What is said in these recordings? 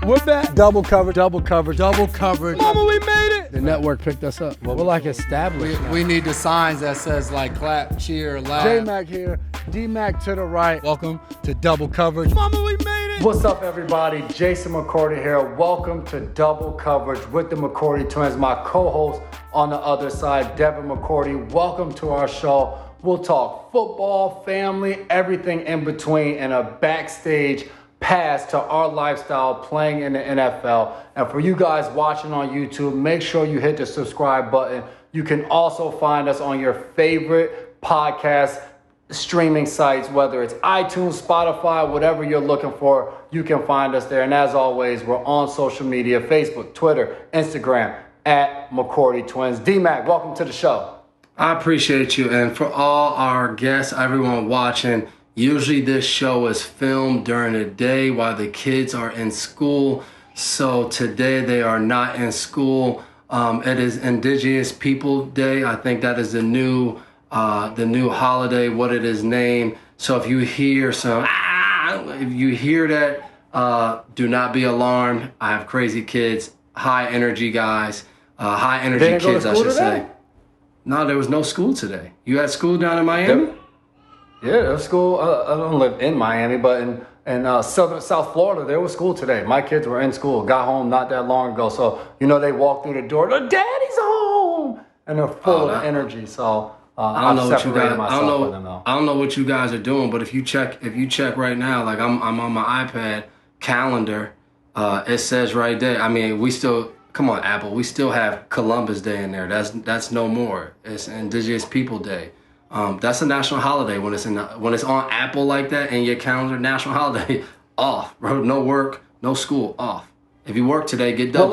We're back. Double coverage, double coverage, double coverage. Mama, we made it. The network picked us up. We're like established now. We need the signs that says like clap, cheer, laugh. J-Mac here, D-Mac to the right. Welcome to Double Coverage. Mama, we made it. What's up, everybody? Jason McCourty here. Welcome to Double Coverage with the McCourty twins. My co-host on the other side, Devin McCourty. Welcome to our show. We'll talk football, family, everything in between, and a backstage pass to our lifestyle playing in the NFL. And for you guys watching on YouTube, make sure you hit the subscribe button. You can also find us on your favorite podcast streaming sites, whether it's iTunes, Spotify, whatever you're looking for, you can find us there. And as always, we're on social media, Facebook, Twitter, Instagram, at McCourty Twins. D-Mac, welcome to the show. I appreciate you. And for all our guests, everyone watching, usually this show is filmed during the day while the kids are in school. So today they are not in school. It is Indigenous People Day. I think that is the new holiday, what it is named. So if you hear if you hear that, do not be alarmed. I have crazy kids, high energy guys, high energy kids, I should say. No, there was no school today. You had school down in Miami? Yeah, there was school. I don't live in Miami, but in South Florida, there was school today. My kids were in school, got home not that long ago. So, they walk through the door, daddy's home, and they're full of energy. So I don't know what you guys. I don't know what you guys are doing, but if you check right now, like I'm on my iPad calendar, it says right there. I mean, come on, Apple. We still have Columbus Day in there. That's no more. It's Indigenous People Day. That's a national holiday when it's on Apple like that in your calendar. National holiday off, bro. No work, no school, off. If you work today, get done.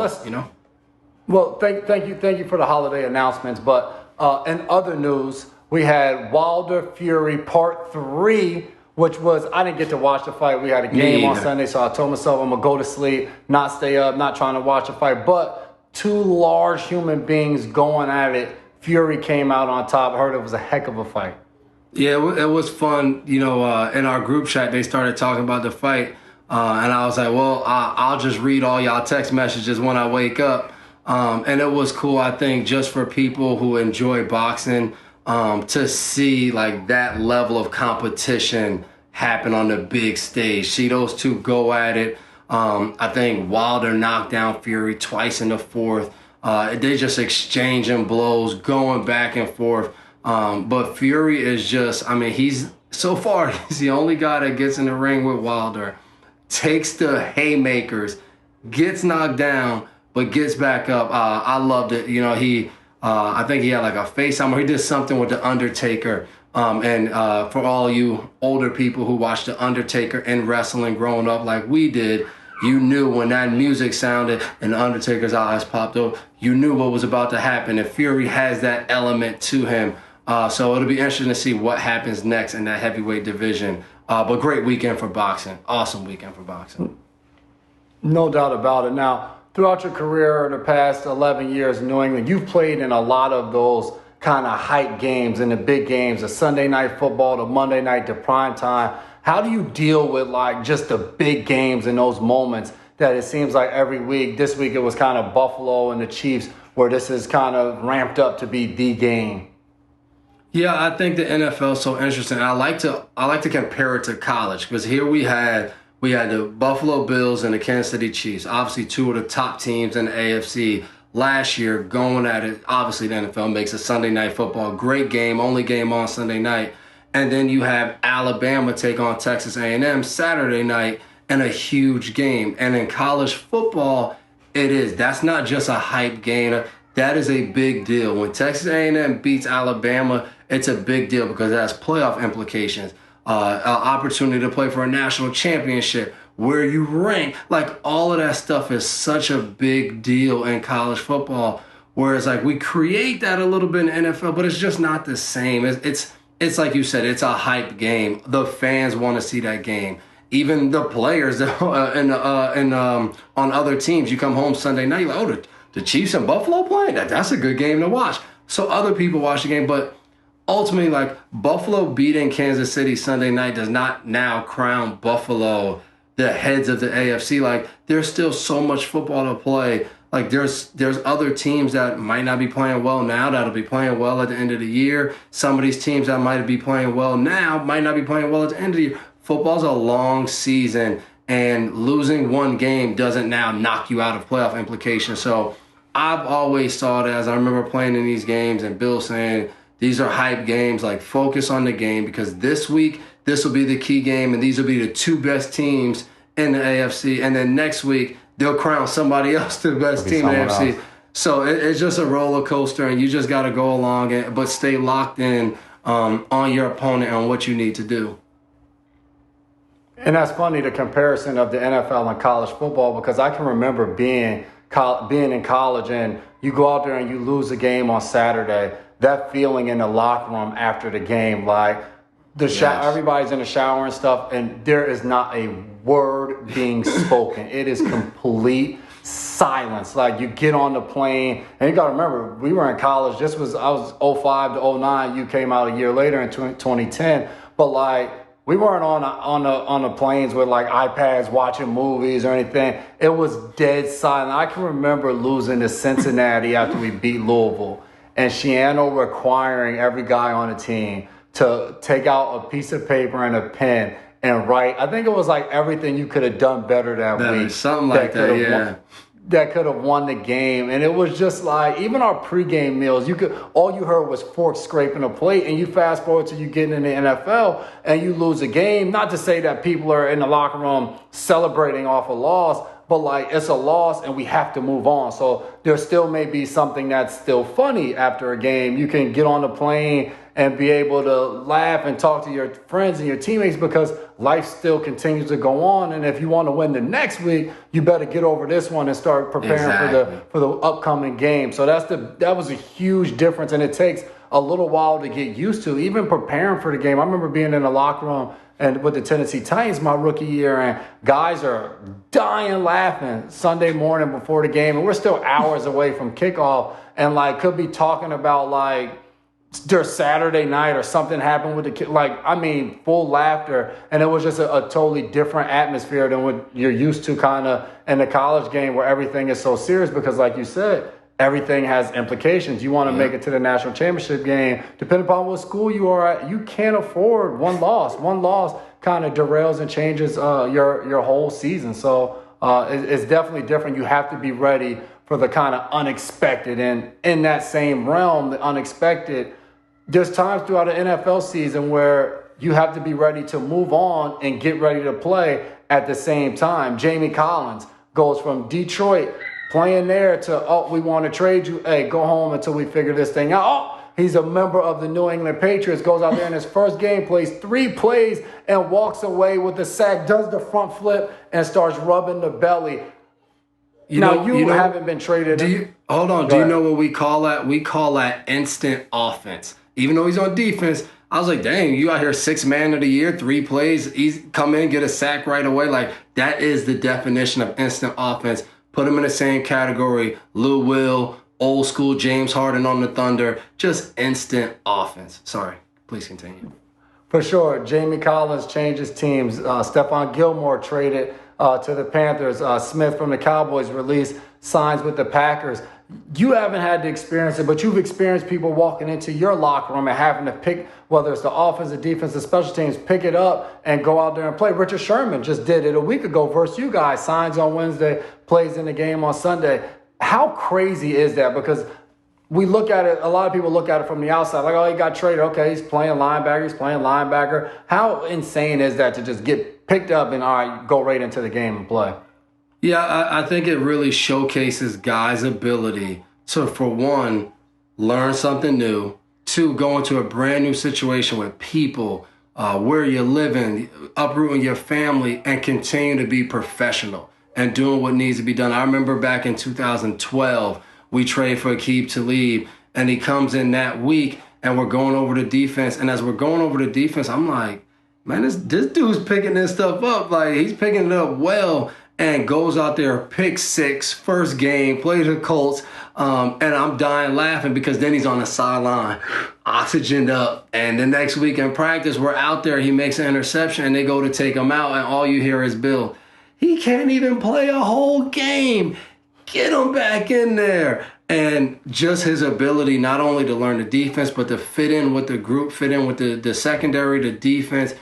Well, thank you for the holiday announcements. But in other news, we had Wilder Fury Part 3, which was, I didn't get to watch the fight. We had a game on Sunday, so I told myself I'm gonna go to sleep, not stay up, not trying to watch the fight. But two large human beings going at it. Fury came out on top. I heard it was a heck of a fight. Yeah, it was fun. In our group chat, they started talking about the fight. And I was like, well, I'll just read all y'all text messages when I wake up. And it was cool, I think, just for people who enjoy boxing, to see like that level of competition happen on the big stage. See those two go at it. I think Wilder knocked down Fury twice in the fourth. They just exchanging blows, going back and forth. But Fury is just, he's the only guy that gets in the ring with Wilder, takes the haymakers, gets knocked down, but gets back up. I loved it. I think he had like a FaceTime or he did something with The Undertaker. And for all you older people who watched The Undertaker in wrestling growing up like we did, you knew when that music sounded and The Undertaker's eyes popped up, you knew what was about to happen. And Fury has that element to him. So it'll be interesting to see what happens next in that heavyweight division. But great weekend for boxing. Awesome weekend for boxing. No doubt about it. Now, throughout your career, the past 11 years in New England, you've played in a lot of those kind of hype games and the big games, the Sunday night football, the Monday night, the prime time. How do you deal with like just the big games and those moments that it seems like every week? This week it was kind of Buffalo and the Chiefs, where this is kind of ramped up to be the game. Yeah, I think the NFL is so interesting. I like to compare it to college because here we had the Buffalo Bills and the Kansas City Chiefs, obviously two of the top teams in the AFC last year going at it. Obviously the NFL makes a Sunday night football great game, only game on Sunday night. And then you have Alabama take on Texas A&M Saturday night in a huge game. And in college football, that's not just a hype game. That is a big deal. When Texas A&M beats Alabama, it's a big deal because it has playoff implications, an opportunity to play for a national championship, where you rank. Like all of that stuff is such a big deal in college football. Whereas like we create that a little bit in the NFL, but it's just not the same. It's like you said, it's a hype game. The fans want to see that game. Even the players on other teams, you come home Sunday night, you're like, oh, the Chiefs and Buffalo playing? That's a good game to watch. So other people watch the game, but ultimately, like Buffalo beating Kansas City Sunday night does not now crown Buffalo the heads of the AFC. Like, there's still so much football to play. Like, there's other teams that might not be playing well now that'll be playing well at the end of the year. Some of these teams that might be playing well now might not be playing well at the end of the year. Football's a long season, and losing one game doesn't now knock you out of playoff implications. So I've always saw it as, I remember playing in these games and Bill saying, these are hype games, like focus on the game, because this week, this will be the key game, and these will be the two best teams in the AFC. And then next week, they'll crown somebody else the best team in the AFC. Else. So it's just a roller coaster, and you just got to go along, but stay locked in on your opponent and what you need to do. And that's funny, the comparison of the NFL and college football, because I can remember being in college and you go out there and you lose a game on Saturday, that feeling in the locker room after the game, like everybody's in the shower and stuff, and there is not a word being spoken. It is complete silence. Like, you get on the plane, and you got to remember, we were in college. I was 05 to 09. You came out a year later in 2010. But like, we weren't on the planes with like iPads watching movies or anything. It was dead silent. I can remember losing to Cincinnati after we beat Louisville, and Shiano requiring every guy on the team to take out a piece of paper and a pen and write. I think it was like everything you could have done better that week. Something like that, yeah. That could have won the game. And it was just like, even our pregame meals, all you heard was forks scraping a plate, and you fast forward to you getting in the NFL and you lose a game. Not to say that people are in the locker room celebrating off a loss, but like, it's a loss and we have to move on. So there still may be something that's still funny after a game. You can get on the plane and be able to laugh and talk to your friends and your teammates, because life still continues to go on. And if you want to win the next week, you better get over this one and start preparing for the upcoming game. So that was a huge difference, and it takes a little while to get used to, even preparing for the game. I remember being in the locker room and with the Tennessee Titans my rookie year, and guys are dying laughing Sunday morning before the game, and we're still hours away from kickoff, and like could be talking about like their Saturday night or something happened with the kid. Like, I mean, full laughter. And it was just a totally different atmosphere than what you're used to kind of in the college game, where everything is so serious, because like you said, everything has implications. You want to make it to the national championship game. Depending upon what school you are at, you can't afford one loss. One loss kind of derails and changes your whole season. So it's definitely different. You have to be ready for the kind of unexpected. And in that same realm, the unexpected, there's times throughout an NFL season where you have to be ready to move on and get ready to play at the same time. Jamie Collins goes from Detroit playing there to, we want to trade you. Hey, go home until we figure this thing out. Oh, he's a member of the New England Patriots, goes out there in his first game, plays 3 plays and walks away with the sack, does the front flip and starts rubbing the belly. You haven't been traded. Hold on. Do you know what we call that? We call that instant offense. Even though he's on defense, I was like, dang, you out here 6th man of the year, 3 plays, come in, get a sack right away. Like, that is the definition of instant offense. Put him in the same category. Lou Will, old school James Harden on the Thunder, just instant offense. Sorry, please continue. For sure. Jamie Collins changes teams. Stephon Gilmore traded to the Panthers. Smith from the Cowboys released, signs with the Packers. You haven't had to experience it, but you've experienced people walking into your locker room and having to pick, whether it's the offense, the defense, the special teams, pick it up and go out there and play. Richard Sherman just did it a week ago versus you guys. Signs on Wednesday, plays in the game on Sunday. How crazy is that? Because we look at it, a lot of people look at it from the outside, like, oh, he got traded. Okay, he's playing linebacker. How insane is that to just get picked up and, all right, go right into the game and play? Yeah, I think it really showcases guys' ability to, for one, learn something new, 2, go into a brand new situation with people, where you're living, uprooting your family, and continue to be professional and doing what needs to be done. I remember back in 2012, we traded for Aqib Talib, and he comes in that week, and we're going over the defense. And as we're going over the defense, I'm like, man, this dude's picking this stuff up. Like, he's picking it up well. And goes out there, pick 6, first game, plays the Colts, and I'm dying laughing because then he's on the sideline, oxygened up. And the next week in practice, we're out there, he makes an interception, and they go to take him out, and all you hear is Bill, he can't even play a whole game. Get him back in there. And just his ability not only to learn the defense, but to fit in with the group, fit in with the secondary, the defense,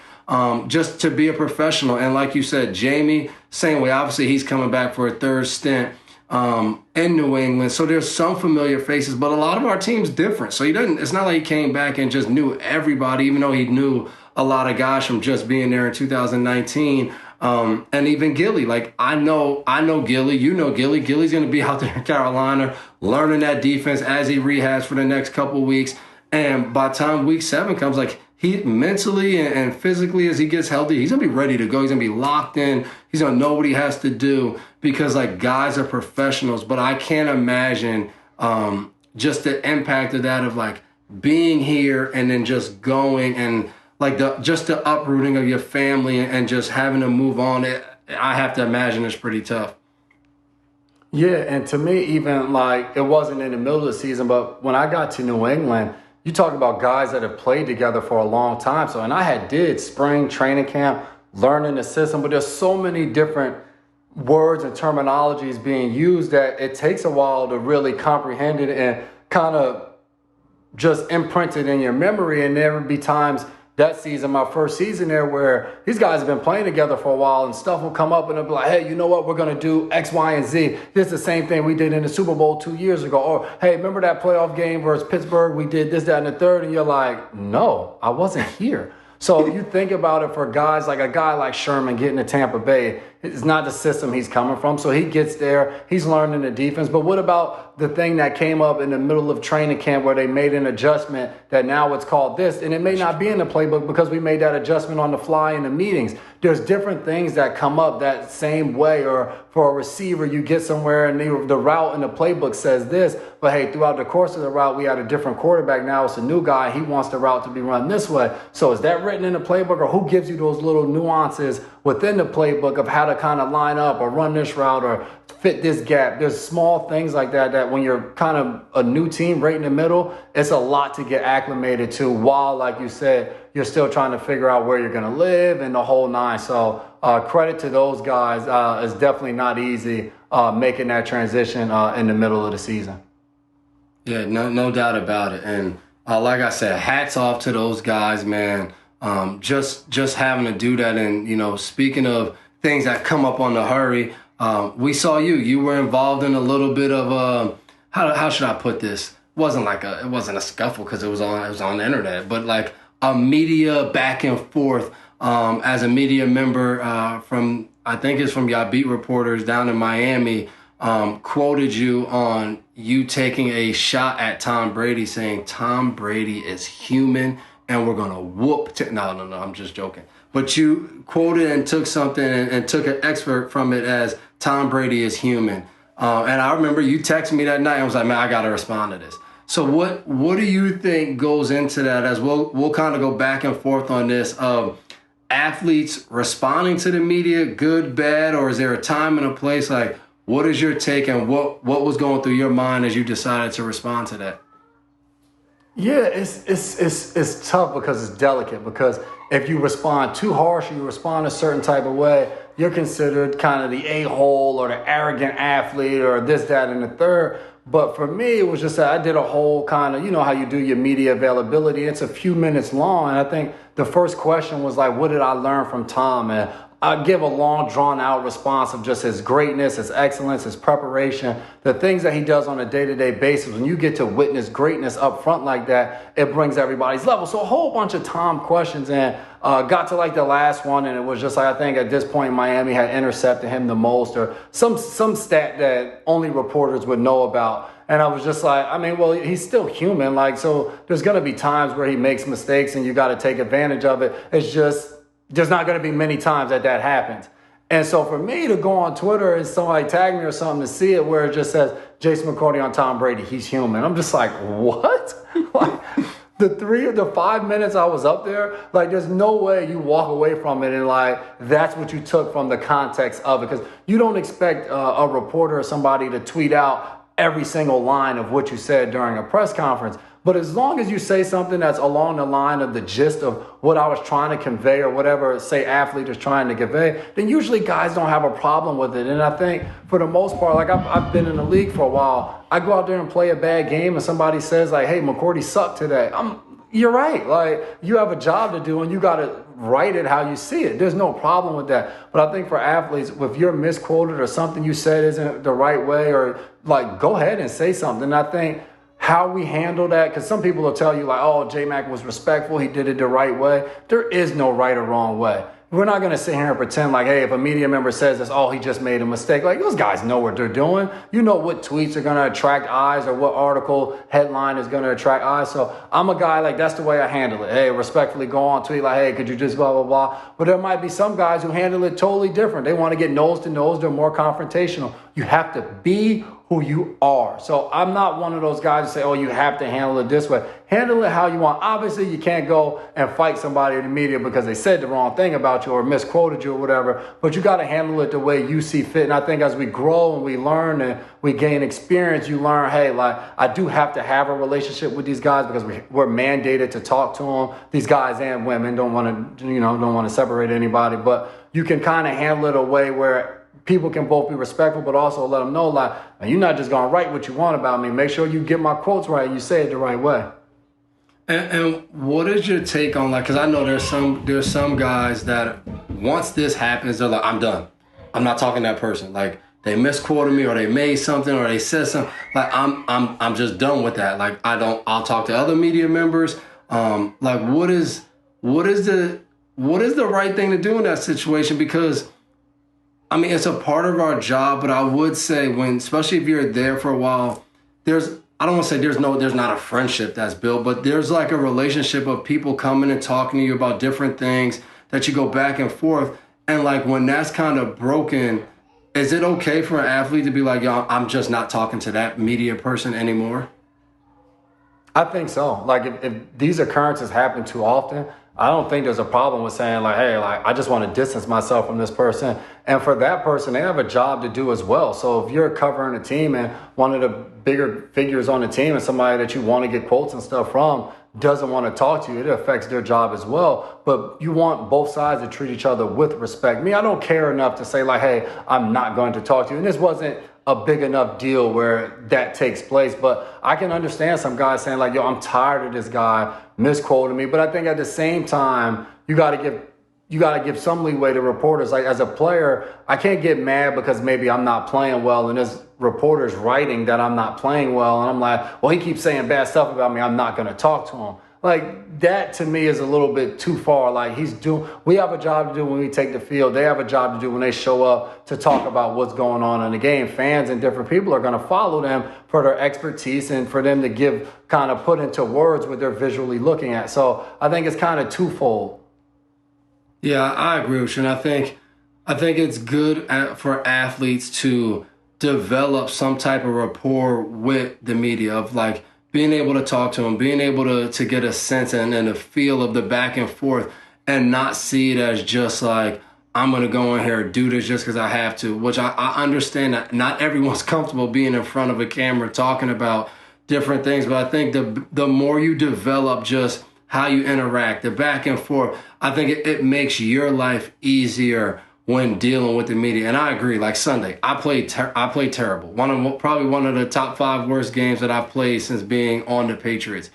just to be a professional. And like you said, Jamie, same way. Obviously, he's coming back for a third stint in New England. So there's some familiar faces, but a lot of our team's different. So it's not like he came back and just knew everybody, even though he knew a lot of guys from just being there in 2019. And even Gilly, like I know Gilly, you know Gilly. Gilly's going to be out there in Carolina learning that defense as he rehabs for the next couple of weeks. And by the time week 7 comes, like he mentally and physically, as he gets healthy, he's going to be ready to go. He's going to be locked in. He's going to know what he has to do because like guys are professionals. But I can't imagine just the impact of that, of like being here and then just going and like the uprooting of your family and just having to move on. I have to imagine it's pretty tough. Yeah, and to me, even like it wasn't in the middle of the season, but when I got to New England, you talk about guys that have played together for a long time. So, and I did spring training camp, learning the system, but there's so many different words and terminologies being used that it takes a while to really comprehend it and kind of just imprint it in your memory. And there would be times that season, my first season there, where these guys have been playing together for a while and stuff will come up and they'll be like, hey, you know what? We're going to do X, Y, and Z. This is the same thing we did in the Super Bowl 2 years ago. Or, hey, remember that playoff game versus Pittsburgh? We did this, that, and the third. And you're like, no, I wasn't here. So you think about it for guys like a guy like Sherman getting to Tampa Bay. It's not the system he's coming from. So he gets there. He's learning the defense. But what about the thing that came up in the middle of training camp where they made an adjustment that now it's called this? And it may not be in the playbook because we made that adjustment on the fly in the meetings. There's different things that come up that same way. Or for a receiver, you get somewhere and the route in the playbook says this. But hey, throughout the course of the route, we had a different quarterback. Now it's a new guy. He wants the route to be run this way. So is that written in the playbook, or who gives you those little nuances within the playbook of how to kind of line up or run this route or fit this gap? There's small things like that when you're kind of a new team right in the middle, it's a lot to get acclimated to while, like you said, you're still trying to figure out where you're going to live and the whole nine. So credit to those guys. It's definitely not easy making that transition in the middle of the season. Yeah, no doubt about it. And like I said, hats off to those guys, man. Just having to do that. And, you know, speaking of things that come up on the hurry, we saw you were involved in a little bit of how should I put this? It wasn't a scuffle because it was on the internet, but like a media back and forth as a media member from, I think it's from y'all beat reporters down in Miami, quoted you on you taking a shot at Tom Brady, saying Tom Brady is human and we're gonna whoop. No, I'm just joking. But you quoted and took something and took an excerpt from it as Tom Brady is human. And I remember you texted me that night and was like, man, I gotta respond to this. So what do you think goes into that? As we'll kind of go back and forth on this of athletes responding to the media, good, bad, or is there a time and a place? Like, what is your take and what was going through your mind as you decided to respond to that? Yeah, it's tough because it's delicate, because if you respond too harsh or you respond a certain type of way, you're considered kind of the a-hole or the arrogant athlete or this, that, and the third. But for me, it was just that I did a whole kind of, you know how you do your media availability. It's a few minutes long. And I think the first question was like, what did I learn from Tom? And I give a long, drawn-out response of just his greatness, his excellence, his preparation, the things that he does on a day-to-day basis. When you get to witness greatness up front like that, it brings everybody's level. So a whole bunch of Tom questions, and got to like the last one, and it was just like, I think at this point Miami had intercepted him the most, or some stat that only reporters would know about. And I was just like, I mean, well, he's still human. Like, so there's going to be times where he makes mistakes and you got to take advantage of it. It's just, there's not going to be many times that happens. And so for me to go on Twitter and somebody tag me or something to see it where it just says Jason McCourty on Tom Brady, he's human. I'm just like, what? Like the 5 minutes I was up there, like there's no way you walk away from it and like that's what you took from the context of it, because you don't expect a reporter or somebody to tweet out every single line of what you said during a press conference. But as long as you say something that's along the line of the gist of what I was trying to convey or whatever, say, athlete is trying to convey, then usually guys don't have a problem with it. And I think for the most part, like I've been in the league for a while, I go out there and play a bad game and somebody says like, hey, McCourty sucked today. You're right. Like, you have a job to do and you got to write it how you see it. There's no problem with that. But I think for athletes, if you're misquoted or something you said isn't the right way, or like, go ahead and say something. I think how we handle that, because some people will tell you like, oh, J-Mac was respectful, he did it the right way. There is no right or wrong way. We're not going to sit here and pretend like, hey, if a media member says this, oh, he just made a mistake. Like, those guys know what they're doing. You know what tweets are going to attract eyes or what article headline is going to attract eyes. So I'm a guy, like, that's the way I handle it. Hey, respectfully go on tweet like, hey, could you just blah, blah, blah. But there might be some guys who handle it totally different. They want to get nose to nose. They're more confrontational. You have to be who you are. So I'm not one of those guys who say, oh, you have to handle it this way. Handle it how you want. Obviously, you can't go and fight somebody in the media because they said the wrong thing about you or misquoted you or whatever, but you got to handle it the way you see fit. And I think as we grow and we learn and we gain experience, you learn, hey, like, I do have to have a relationship with these guys because we're mandated to talk to them. These guys and women don't want to separate anybody, but you can kind of handle it a way where people can both be respectful, but also let them know, like, you're not just going to write what you want about me. Make sure you get my quotes right and you say it the right way. And what is your take on, like, because I know there's some guys that once this happens, they're like, I'm done. I'm not talking to that person. Like, they misquoted me or they made something or they said something. Like, I'm just done with that. Like, I'll talk to other media members. Like, what is the right thing to do in that situation? Because I mean, it's a part of our job, but I would say especially if you're there for a while, I don't want to say there's not a friendship that's built, but there's like a relationship of people coming and talking to you about different things that you go back and forth. And like, when that's kind of broken, is it okay for an athlete to be like, yo, I'm just not talking to that media person anymore? I think so. Like, if these occurrences happen too often, I don't think there's a problem with saying like, hey, like, I just want to distance myself from this person. And for that person, they have a job to do as well. So if you're covering a team and one of the bigger figures on the team and somebody that you want to get quotes and stuff from doesn't want to talk to you, it affects their job as well. But you want both sides to treat each other with respect. Me, I don't care enough to say like, hey, I'm not going to talk to you. And this wasn't a big enough deal where that takes place. But I can understand some guys saying like, yo, I'm tired of this guy misquoting me. But I think at the same time, you got to give some leeway to reporters. Like, as a player, I can't get mad because maybe I'm not playing well and this reporter's writing that I'm not playing well. And I'm like, well, he keeps saying bad stuff about me, I'm not going to talk to him. Like, that to me is a little bit too far. Like, we have a job to do when we take the field. They have a job to do when they show up to talk about what's going on in the game. Fans and different people are going to follow them for their expertise and for them to put into words what they're visually looking at. So I think it's kind of twofold. Yeah, I agree with you. And I think it's good for athletes to develop some type of rapport with the media, of like being able to talk to them, being able to get a sense and a feel of the back and forth, and not see it as just like, I'm going to go in here and do this just because I have to, which I understand that not everyone's comfortable being in front of a camera talking about different things. But I think the more you develop just how you interact, the back and forth, I think it makes your life easier when dealing with the media. And I agree, like Sunday, I played terrible. Probably one of the top 5 worst games that I've played since being on the Patriots.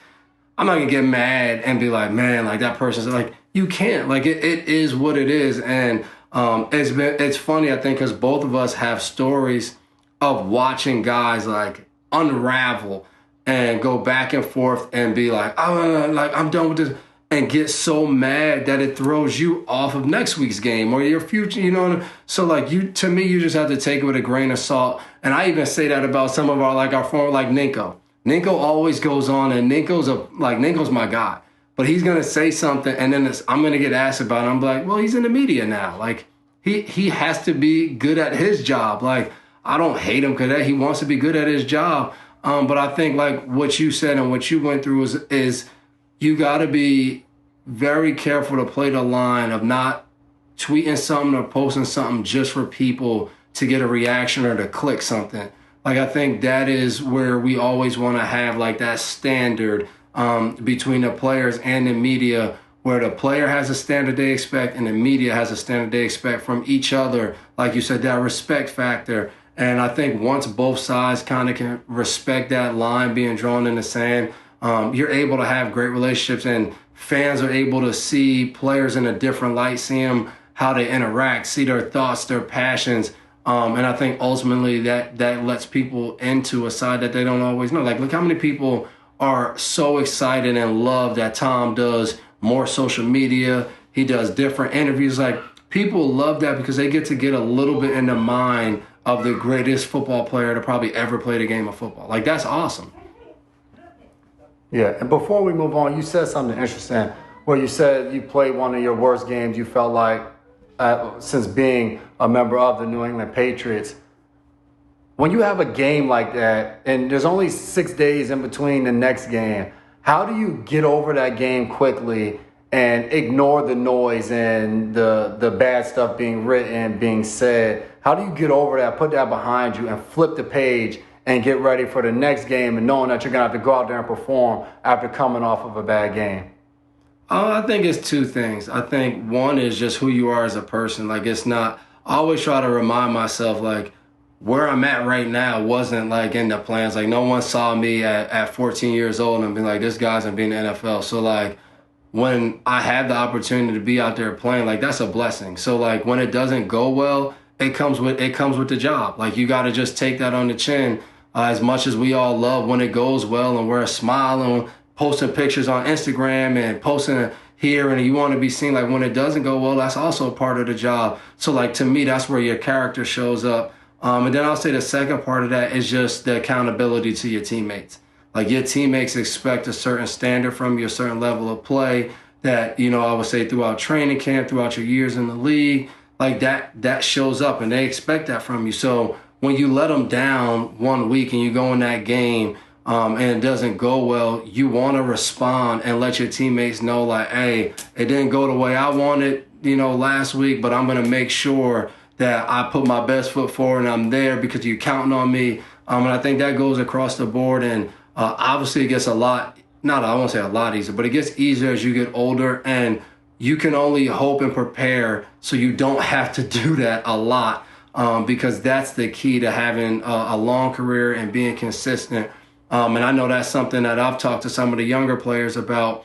I'm not gonna get mad and be like, man, like that person's like, you can't. Like, it is what it is. And it's funny, I think, because both of us have stories of watching guys like unravel and go back and forth and be like, oh, like, I'm done with this, and get so mad that it throws you off of next week's game or your future, you know? So like, to me, you just have to take it with a grain of salt. And I even say that about some of our former, like Ninko. Ninko always goes on, and Ninko's my guy. But he's going to say something, and then I'm going to get asked about it. I'm like, well, he's in the media now. Like, he has to be good at his job. Like, I don't hate him because he wants to be good at his job. But I think like what you said and what you went through is you got to be very careful to play the line of not tweeting something or posting something just for people to get a reaction or to click something. Like, I think that is where we always want to have like that standard between the players and the media, where the player has a standard they expect and the media has a standard they expect from each other. Like you said, that respect factor. And I think once both sides kind of can respect that line being drawn in the sand, you're able to have great relationships, and fans are able to see players in a different light, see them, how they interact, see their thoughts, their passions. And I think ultimately that lets people into a side that they don't always know. Like, look how many people are so excited and love that Tom does more social media. He does different interviews. Like, people love that because they get to get a little bit in the mind of the greatest football player to probably ever play the game of football. Like, that's awesome. Yeah, and before we move on, you said something interesting where you said you played one of your worst games you felt like since being a member of the New England Patriots. When you have a game like that and there's only 6 days in between the next game, how do you get over that game quickly and ignore the noise and the bad stuff being written, being said? How do you get over that, put that behind you, and flip the page and get ready for the next game and knowing that you're going to have to go out there and perform after coming off of a bad game? I think it's two things. I think one is just who you are as a person. Like, it's not, I always try to remind myself, like, where I'm at right now wasn't like in the plans. Like, no one saw me at 14 years old and be like, this guy's gonna be in the NFL. So like, when I have the opportunity to be out there playing, like, that's a blessing. So like, when it doesn't go well, it comes with the job. Like, you got to just take that on the chin. As much as we all love when it goes well and we're smiling, posting pictures on Instagram and posting here, and you want to be seen, like, when it doesn't go well, that's also a part of the job. So like, to me, that's where your character shows up. And then I'll say the second part of that is just the accountability to your teammates. Like, your teammates expect a certain standard from you, a certain level of play that, you know, I would say throughout training camp, throughout your years in the league, like that shows up and they expect that from you. So when you let them down 1 week and you go in that game and it doesn't go well, you want to respond and let your teammates know, like, hey, it didn't go the way I wanted, you know, last week, but I'm going to make sure that I put my best foot forward and I'm there because you're counting on me. And I think that goes across the board. And obviously it gets I won't say a lot easier, but it gets easier as you get older, and you can only hope and prepare so you don't have to do that a lot, because that's the key to having a long career and being consistent. And I know that's something that I've talked to some of the younger players about,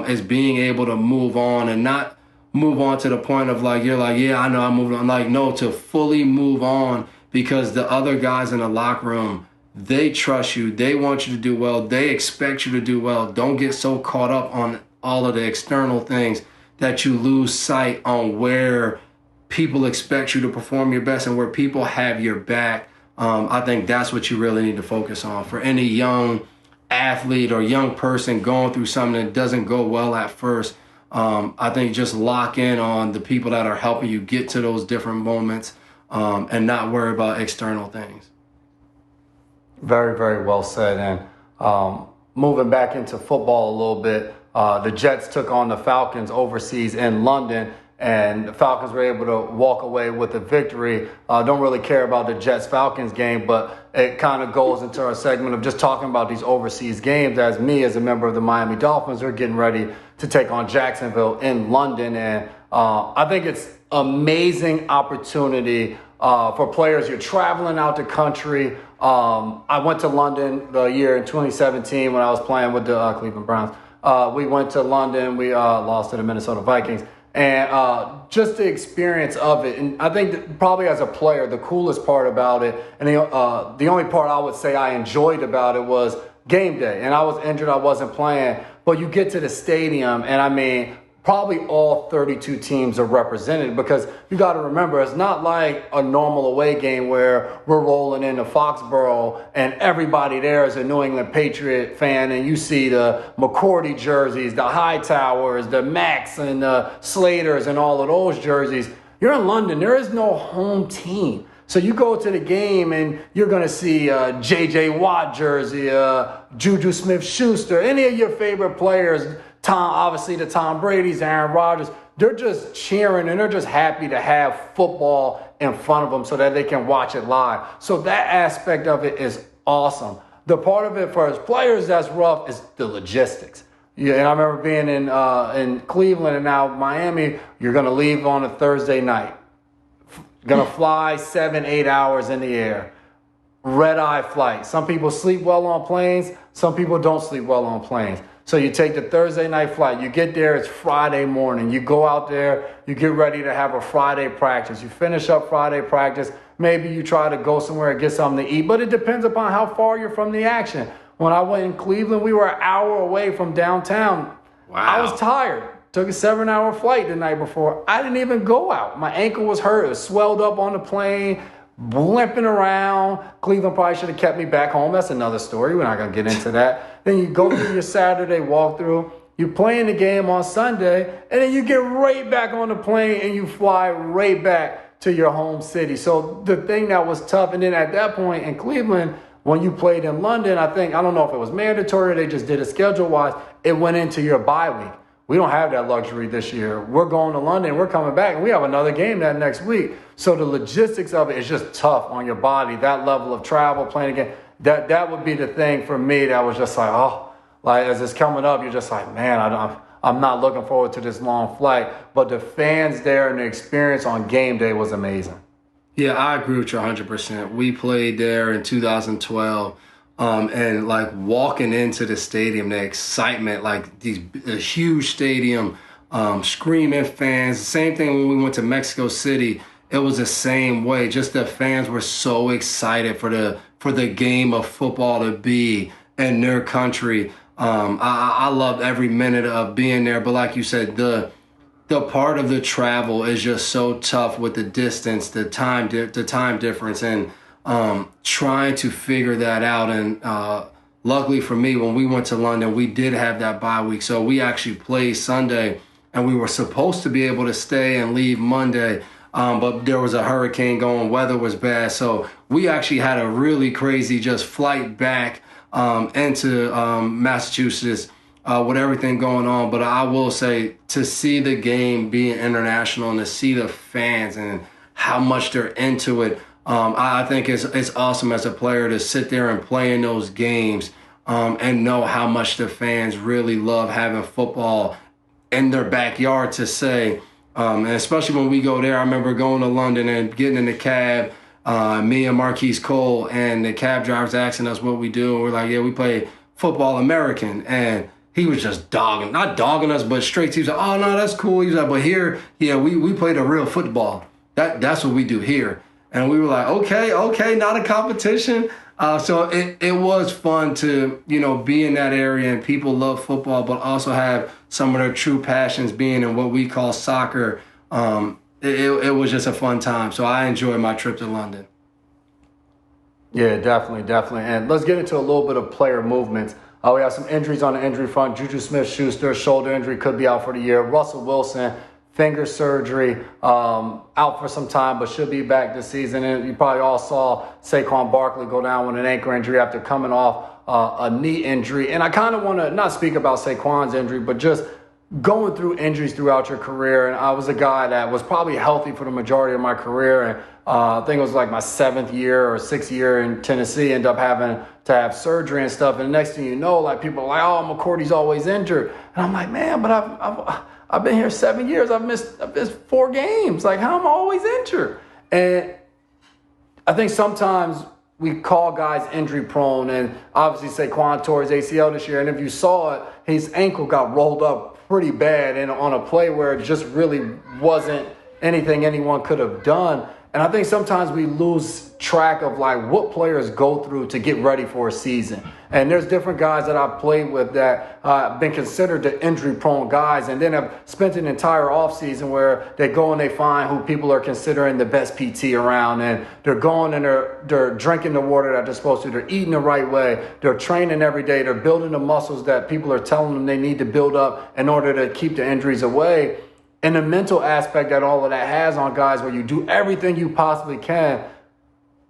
is being able to move on and not move on to the point of like, you're like, yeah, I know I moved on. Like, no, to fully move on, because the other guys in the locker room, they trust you. They want you to do well. They expect you to do well. Don't get so caught up on all of the external things that you lose sight on where people expect you to perform your best and where people have your back. I think that's what you really need to focus on. For any young athlete or young person going through something that doesn't go well at first, I think just lock in on the people that are helping you get to those different moments, and not worry about external things. Very, very well said. And moving back into football a little bit, the Jets took on the Falcons overseas in London, and the Falcons were able to walk away with a victory. Don't really care about the Jets-Falcons game, but it kind of goes into our segment of just talking about these overseas games, as me, as a member of the Miami Dolphins, are getting ready to take on Jacksonville in London. And I think it's amazing opportunity for players. You're traveling out the country. I went to London the year in 2017 when I was playing with the Cleveland Browns. We went to London. We lost to the Minnesota Vikings. And just the experience of it. And I think that probably as a player, the coolest part about it, and the only part I would say I enjoyed about it, was game day. And I was injured. I wasn't playing. But you get to the stadium, and I mean, probably all 32 teams are represented, because you got to remember, it's not like a normal away game where we're rolling into Foxborough and everybody there is a New England Patriot fan, and you see the McCourty jerseys, the Hightowers, the Max and the Slaters and all of those jerseys. You're in London. There is no home team. So you go to the game and you're going to see a J.J. Watt jersey, Juju Smith-Schuster, any of your favorite players, obviously the Tom Brady's, Aaron Rodgers. They're just cheering and they're just happy to have football in front of them so that they can watch it live. So that aspect of it is awesome. The part of it for us players that's rough is the logistics. Yeah, and I remember being in Cleveland and now Miami. You're gonna leave on a Thursday night, gonna fly 7-8 hours in the air, red-eye flight. Some people sleep well on planes. Some people don't sleep well on planes. So you take the Thursday night flight. You get there, it's Friday morning. You go out there, you get ready to have a Friday practice. You finish up Friday practice. Maybe you try to go somewhere and get something to eat, but it depends upon how far you're from the action. When I went in Cleveland, we were an hour away from downtown. Wow. I was tired. Took a 7-hour flight the night before. I didn't even go out. My ankle was hurt. It was swelled up on the plane, limping around. Cleveland probably should have kept me back home. That's another story. We're not going to get into that. Then you go through your Saturday walkthrough. You play in the game on Sunday, and then you get right back on the plane and you fly right back to your home city. So the thing that was tough, and then at that point in Cleveland, when you played in London, I don't know if it was mandatory or they just did it schedule-wise, it went into your bye week. We don't have that luxury this year. We're going to London, we're coming back, and we have another game that next week. So the logistics of it is just tough on your body, that level of travel, playing again. That would be the thing for me that was just like, as it's coming up, you're just like, man, I'm not looking forward to this long flight. But the fans there and the experience on game day was amazing. Yeah, I agree with you 100%. We played there in 2012, and like walking into the stadium, the excitement, like a huge stadium, screaming fans. The same thing when we went to Mexico City. It was the same way. Just the fans were so excited for the game of football to be in their country. I loved every minute of being there. But like you said, the part of the travel is just so tough with the distance, the time difference, and trying to figure that out. And luckily for me, when we went to London, we did have that bye week. So we actually played Sunday, and we were supposed to be able to stay and leave Monday. But there was a hurricane going, weather was bad. So we actually had a really crazy just flight back into Massachusetts with everything going on. But I will say, to see the game being international and to see the fans and how much they're into it, I think it's awesome as a player to sit there and play in those games and know how much the fans really love having football in their backyard, to say. And especially when we go there, I remember going to London and getting in the cab, me and Marquise Cole, and the cab driver's asking us what we do. And we're like, yeah, we play football American. And he was just not dogging us, but straight. He was like, oh, no, that's cool. He was like, but here, yeah, we play the real football. That's what we do here. And we were like, okay, not a competition. So it was fun to, be in that area, and people love football, but also have some of their true passions being in what we call soccer. It was just a fun time. So I enjoyed my trip to London. Yeah, definitely. And let's get into a little bit of player movements. We have some injuries on the injury front. Juju Smith-Schuster, shoulder injury, could be out for the year. Russell Wilson, finger surgery, out for some time, but should be back this season. And you probably all saw Saquon Barkley go down with an ankle injury after coming off a knee injury. And I kind of want to not speak about Saquon's injury, but just going through injuries throughout your career. And I was a guy that was probably healthy for the majority of my career. And I think it was like my 7th year or 6th year in Tennessee, ended up having to have surgery and stuff. And the next thing you know, like, people are like, oh, McCourty's always injured. And I'm like, man, but I've been here 7 years. I've missed 4 games. Like, how am I always injured? And I think sometimes we call guys injury prone, and obviously Saquon tore his ACL this year. And if you saw it, his ankle got rolled up pretty bad and on a play where it just really wasn't anything anyone could have done. And I think sometimes we lose track of like what players go through to get ready for a season. And there's different guys that I've played with that have been considered the injury-prone guys, and then have spent an entire offseason where they go and they find who people are considering the best PT around, and they're going and they're drinking the water that they're supposed to. They're eating the right way. They're training every day. They're building the muscles that people are telling them they need to build up in order to keep the injuries away. And the mental aspect that all of that has on guys, where you do everything you possibly can,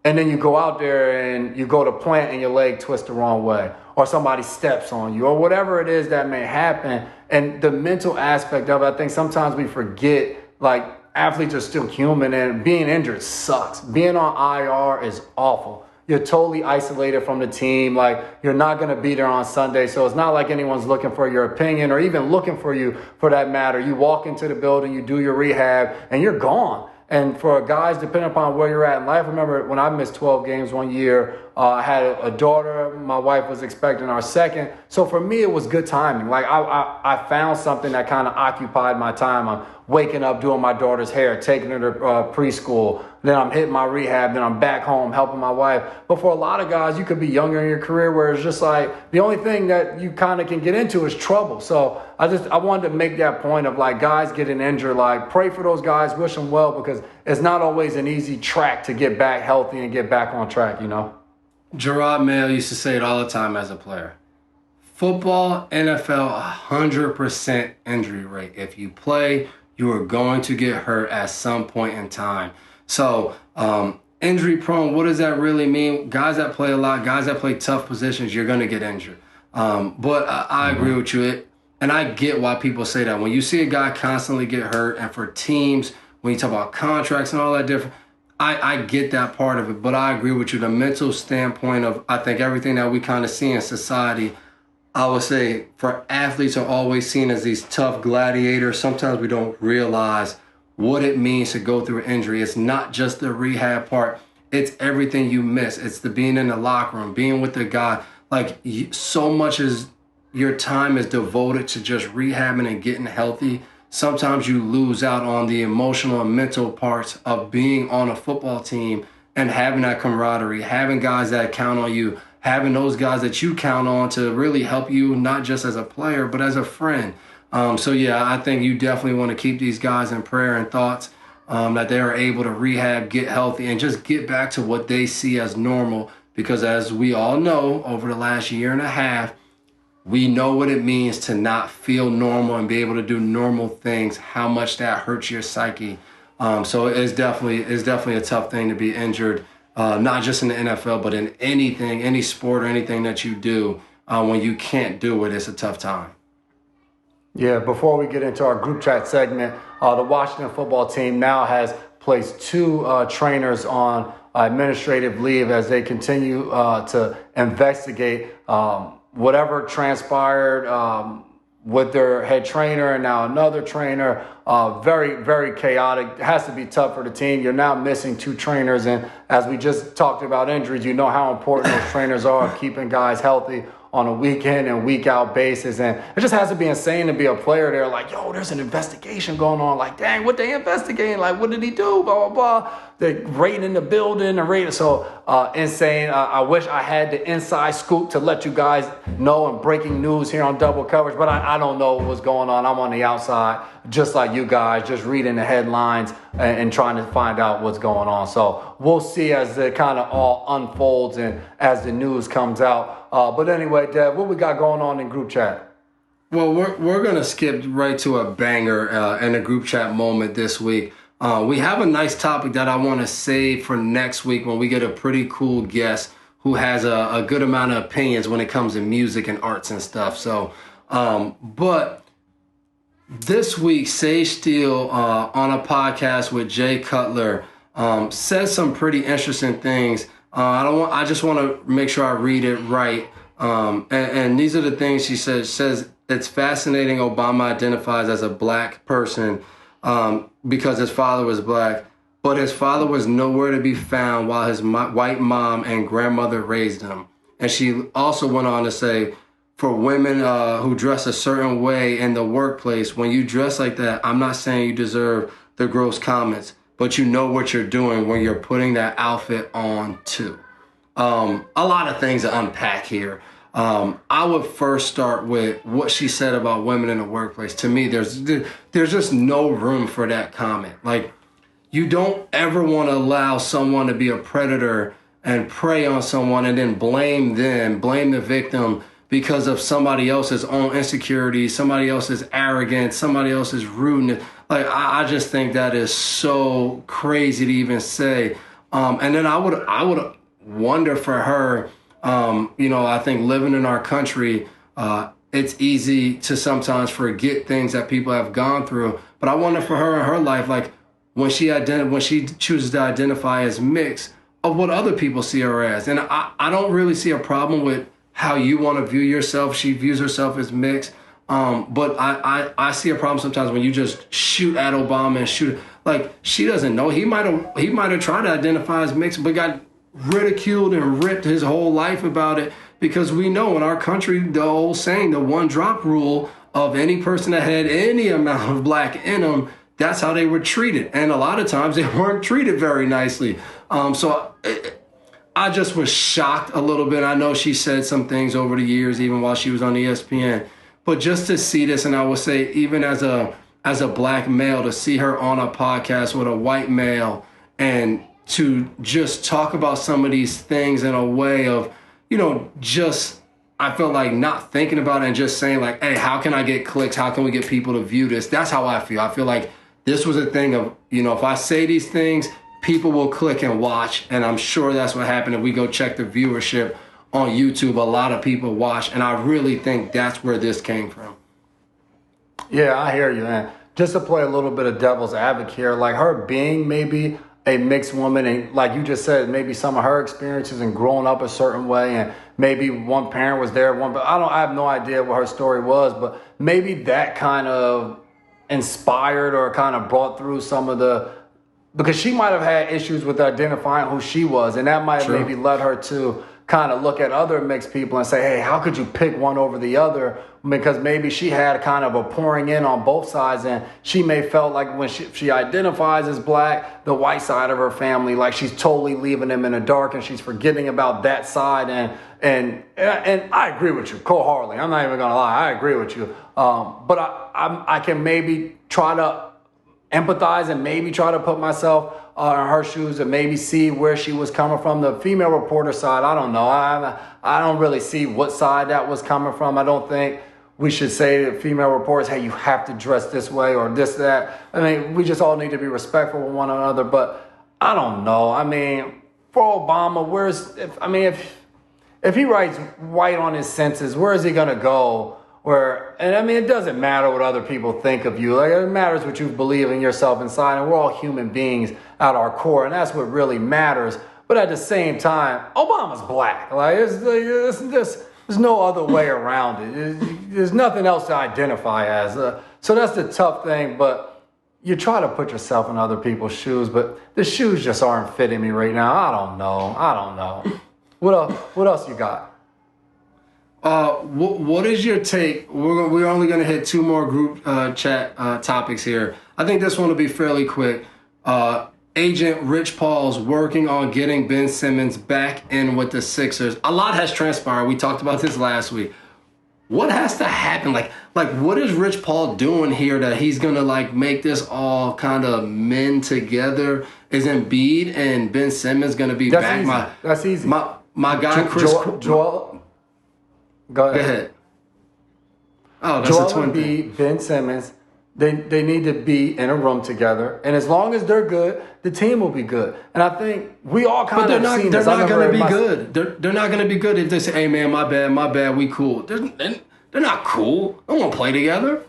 and then you go out there and you go to plant and your leg twists the wrong way, or somebody steps on you, or whatever it is that may happen. And the mental aspect of it, I think sometimes we forget, like, athletes are still human, and being injured sucks. Being on IR is awful. you're totally isolated from the team. Like, you're not going to be there on Sunday. So it's not like anyone's looking for your opinion or even looking for you for that matter. You walk into the building, you do your rehab, and you're gone. And for guys, depending upon where you're at in life, remember when I missed 12 games one year, I had a daughter. My wife was expecting our second. So for me, it was good timing. Like I found something that kind of occupied my time. I'm waking up, doing my daughter's hair, taking her to preschool. Then I'm hitting my rehab. Then I'm back home helping my wife. But for a lot of guys, you could be younger in your career where it's just like the only thing that you kind of can get into is trouble. So I wanted to make that point of like guys getting injured, like pray for those guys, wish them well, because it's not always an easy track to get back healthy and get back on track, you know? Gerard Mayo used to say it all the time as a player. Football, NFL, 100% injury rate. If you play, you are going to get hurt at some point in time. So, injury prone, what does that really mean? Guys that play a lot, guys that play tough positions, you're going to get injured. But I agree with you. And I get why people say that. When you see a guy constantly get hurt, and for teams, when you talk about contracts and all that different, I get that part of it, but I agree with you. The mental standpoint of, I think everything that we kind of see in society, I would say for athletes are always seen as these tough gladiators. Sometimes we don't realize what it means to go through an injury. It's not just the rehab part. It's everything you miss. It's the being in the locker room, being with the guy. Like so much as your time is devoted to just rehabbing and getting healthy. Sometimes you lose out on the emotional and mental parts of being on a football team and having that camaraderie, having guys that count on you, having those guys that you count on to really help you, not just as a player, but as a friend. So yeah, I think you definitely want to keep these guys in prayer and thoughts that they are able to rehab, get healthy, and just get back to what they see as normal. Because as we all know, over the last year and a half, we know what it means to not feel normal and be able to do normal things, how much that hurts your psyche. So it's definitely a tough thing to be injured, not just in the NFL, but in anything, any sport or anything that you do. When you can't do it, it's a tough time. Yeah, before we get into our group chat segment, the Washington football team now has placed 2 trainers on administrative leave as they continue to investigate whatever transpired with their head trainer and now another trainer. Very, very chaotic. It has to be tough for the team. You're now missing 2 trainers. And as we just talked about injuries, you know how important those trainers are, keeping guys healthy on a week in and week out basis. And it just has to be insane to be a player there. Like, yo, there's an investigation going on. Like, dang, what they investigating? Like, what did he do? Blah, blah, blah. They're raiding the building and raiding. So insane. I wish I had the inside scoop to let you guys know and breaking news here on Double Coverage, but I don't know what's going on. I'm on the outside, just like you guys, just reading the headlines and trying to find out what's going on. So we'll see as it kind of all unfolds and as the news comes out. But anyway, Dev, what we got going on in group chat? Well, we're going to skip right to a banger in a group chat moment this week. We have a nice topic that I want to save for next week when we get a pretty cool guest who has a good amount of opinions when it comes to music and arts and stuff. So, but this week, Sage Steele on a podcast with Jay Cutler says some pretty interesting things. I just want to make sure I read it right. And these are the things she says. She says it's fascinating Obama identifies as a black person because his father was black, but his father was nowhere to be found while his white mom and grandmother raised him. And she also went on to say, for women who dress a certain way in the workplace, when you dress like that, I'm not saying you deserve the gross comments, but you know what you're doing when you're putting that outfit on too. A lot of things to unpack here. I would first start with what she said about women in the workplace. To me, there's just no room for that comment. Like, you don't ever want to allow someone to be a predator and prey on someone and then blame the victim because of somebody else's own insecurities, somebody else's arrogance, somebody else's rudeness. Like, I just think that is so crazy to even say. And then I would wonder for her, I think living in our country, it's easy to sometimes forget things that people have gone through. But I wonder for her in her life, like when she chooses to identify as mixed, of what other people see her as. And I don't really see a problem with how you want to view yourself. She views herself as mixed. But I see a problem sometimes when you just shoot at Obama and shoot. Like, she doesn't know. He might have tried to identify as mixed, but got ridiculed and ripped his whole life about it, because we know in our country, the old saying, the one drop rule of any person that had any amount of black in them, that's how they were treated. And a lot of times they weren't treated very nicely. So I just was shocked a little bit. I know she said some things over the years, even while she was on ESPN, but just to see this, and I would say even as a black male, to see her on a podcast with a white male and to just talk about some of these things in a way of, just, I feel like not thinking about it and just saying like, hey, how can I get clicks? How can we get people to view this? That's how I feel. I feel like this was a thing of, if I say these things, people will click and watch. And I'm sure that's what happened if we go check the viewership on YouTube. A lot of people watch. And I really think that's where this came from. Yeah, I hear you, man. Just to play a little bit of devil's advocate here, like her being maybe a mixed woman, and like you just said, maybe some of her experiences and growing up a certain way, and maybe one parent was there, but I have no idea what her story was, but maybe that kind of inspired or kind of brought through some of because she might have had issues with identifying who she was, and that might have maybe led her to kind of look at other mixed people and say, hey, how could you pick one over the other? Because maybe she had kind of a pouring in on both sides, and she may felt like when she identifies as black, the white side of her family, like she's totally leaving them in the dark and she's forgetting about that side. And I agree with you wholeheartedly. I'm not even gonna lie, I agree with you. But I can maybe try to empathize and maybe try to put myself in her shoes and maybe see where she was coming from. The female reporter side, I don't know. I don't really see what side that was coming from. I don't think we should say to female reporters, hey, you have to dress this way or this, that. I mean, we just all need to be respectful of one another. But I don't know. I mean, for Obama, if he writes white on his census, where is he going to go? It doesn't matter what other people think of you. Like, it matters what you believe in yourself inside, and we're all human beings at our core, and that's what really matters. But at the same time, Obama's black. Like, there's no other way around it. There's nothing else to identify as. So that's the tough thing. But you try to put yourself in other people's shoes, but the shoes just aren't fitting me right now. I don't know. What else you got? What is your take? We're only going to hit two more group chat topics here. I think this one will be fairly quick. Agent Rich Paul's working on getting Ben Simmons back in with the Sixers. A lot has transpired. We talked about this last week. What has to happen? Like what is Rich Paul doing here that he's going to make this all kind of mend together? Is Embiid and Ben Simmons going to be back? Easy. That's easy. My guy Chris Joel. Go ahead. Oh, that's Joel a twin Embiid, Ben Simmons. They need to be in a room together, and as long as they're good, the team will be good. And I think we all kind of seen this. They're not going to be good. They're not going to be good if they say, "Hey man, my bad, we cool." They're not cool. They won't play together.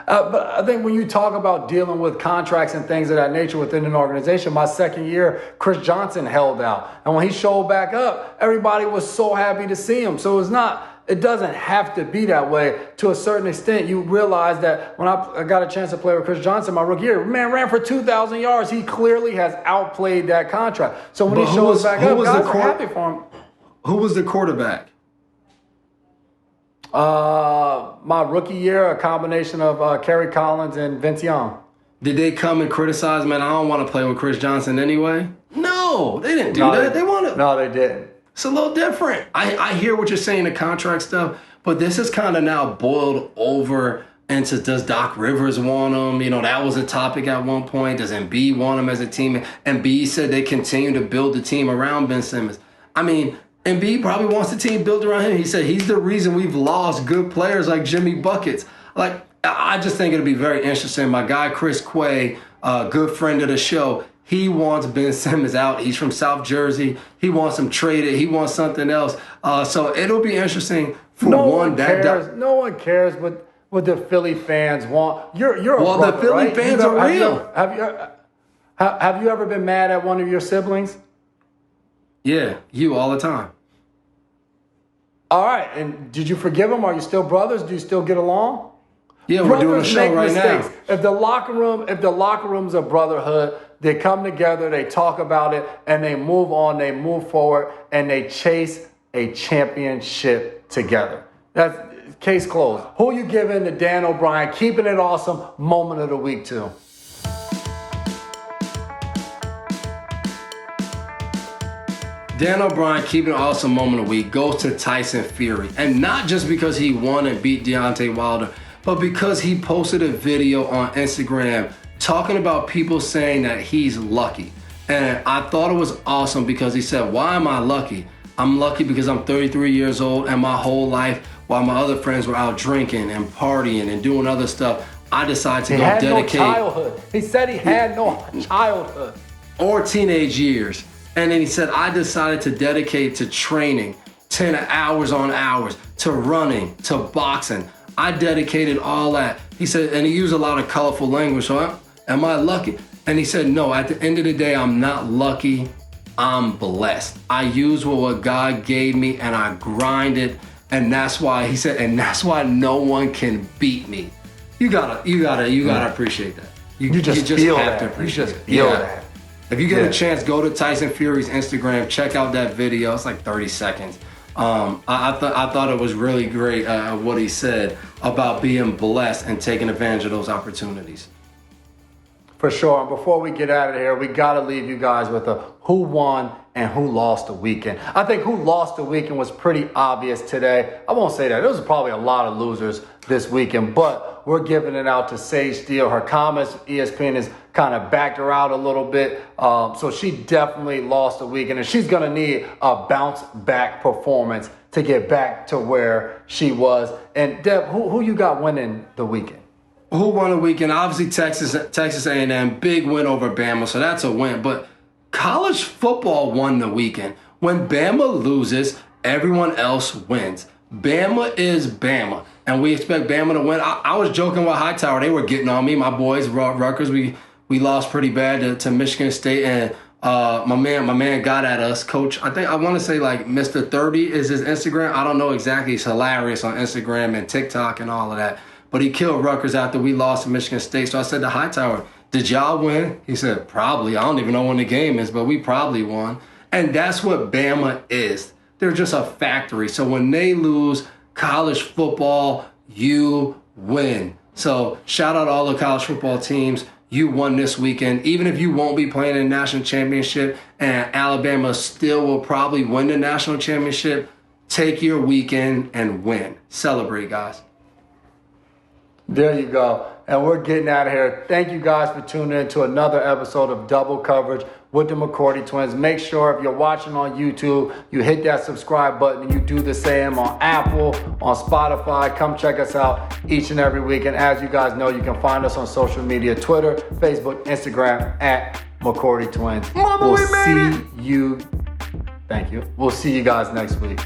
But I think when you talk about dealing with contracts and things of that nature within an organization, my second year, Chris Johnson held out, and when he showed back up, everybody was so happy to see him. So it doesn't have to be that way. To a certain extent, you realize that when I got a chance to play with Chris Johnson my rookie year, man ran for 2,000 yards. He clearly has outplayed that contract. So when he shows back up, guys are happy for him. Who was the quarterback? My rookie year, a combination of Kerry Collins and Vince Young. Did they come and criticize, man, I don't want to play with Chris Johnson anyway? No, they didn't do that. No, they didn't. It's a little different. I hear what you're saying, the contract stuff, but this is kind of now boiled over into, does Doc Rivers want him? That was a topic at one point. Does Embiid want him as a team? Embiid said they continue to build the team around Ben Simmons. I mean, Embiid probably wants the team built around him. He said he's the reason we've lost good players like Jimmy Buckets. I just think it'll be very interesting. My guy Chris Quay, a good friend of the show, he wants Ben Simmons out. He's from South Jersey. He wants him traded. He wants something else. So it'll be interesting for no one cares what the Philly fans want. You're a brother, the Philly right? fans are real. Have you ever been mad at one of your siblings? Yeah, you all the time. All right, and did you forgive them? Are you still brothers? Do you still get along? Yeah, we're doing a Brothers show make right mistakes. now. If the locker room's a brotherhood, they come together, they talk about it, and they move on, they move forward, and they chase a championship together. That's case closed. Who you giving to Dan O'Brien? Keeping it awesome moment of the week to? Dan O'Brien, keeping an awesome moment of the week, goes to Tyson Fury. And not just because he won and beat Deontay Wilder, but because he posted a video on Instagram talking about people saying that he's lucky. And I thought it was awesome because he said, why am I lucky? I'm lucky because I'm 33 years old and my whole life, while my other friends were out drinking and partying and doing other stuff, I decided to dedicate. No childhood. He said he had no childhood. Or teenage years. And then he said, I decided to dedicate to training, 10 hours on hours, to running, to boxing. I dedicated all that. He said, and he used a lot of colorful language. So am I lucky? And he said, no, at the end of the day, I'm not lucky. I'm blessed. I used what God gave me and I grinded. And that's why he said, and that's why no one can beat me. You gotta appreciate that. You just feel have that. to appreciate You just it. feel Yeah. that. If you get a chance, go to Tyson Fury's Instagram, check out that video. It's like 30 seconds. I thought it was really great what he said about being blessed and taking advantage of those opportunities. For sure. And before we get out of here, we got to leave you guys with a who won and who lost the weekend. I think who lost the weekend was pretty obvious today. I won't say that. There was probably a lot of losers this weekend, but we're giving it out to Sage Steele. Her comments, ESPN has kind of backed her out a little bit. So she definitely lost the weekend, and she's going to need a bounce back performance to get back to where she was. And Deb, who you got winning the weekend? Who won the weekend? Obviously Texas A&M, big win over Bama, so that's a win. But college football won the weekend. When Bama loses, everyone else wins. Bama is Bama, and we expect Bama to win. I was joking with Hightower. They were getting on me. My boys, Rutgers, we lost pretty bad to Michigan State, and my man got at us. Coach, I want to say like Mr. 30 is his Instagram. I don't know exactly. He's hilarious on Instagram and TikTok and all of that. But he killed Rutgers after we lost to Michigan State. So I said to Hightower, did y'all win? He said, probably. I don't even know when the game is, but we probably won. And that's what Bama is. They're just a factory. So when they lose college football, you win. So shout out to all the college football teams. You won this weekend. Even if you won't be playing in the national championship and Alabama still will probably win the national championship, take your weekend and win. Celebrate, guys. There you go. And we're getting out of here. Thank you guys for tuning in to another episode of Double Coverage with the McCourty Twins. Make sure if you're watching on YouTube, you hit that subscribe button and you do the same on Apple, on Spotify. Come check us out each and every week. And as you guys know, you can find us on social media, Twitter, Facebook, Instagram, at McCourty Twins. Mama, we made it. Thank you. We'll see you guys next week.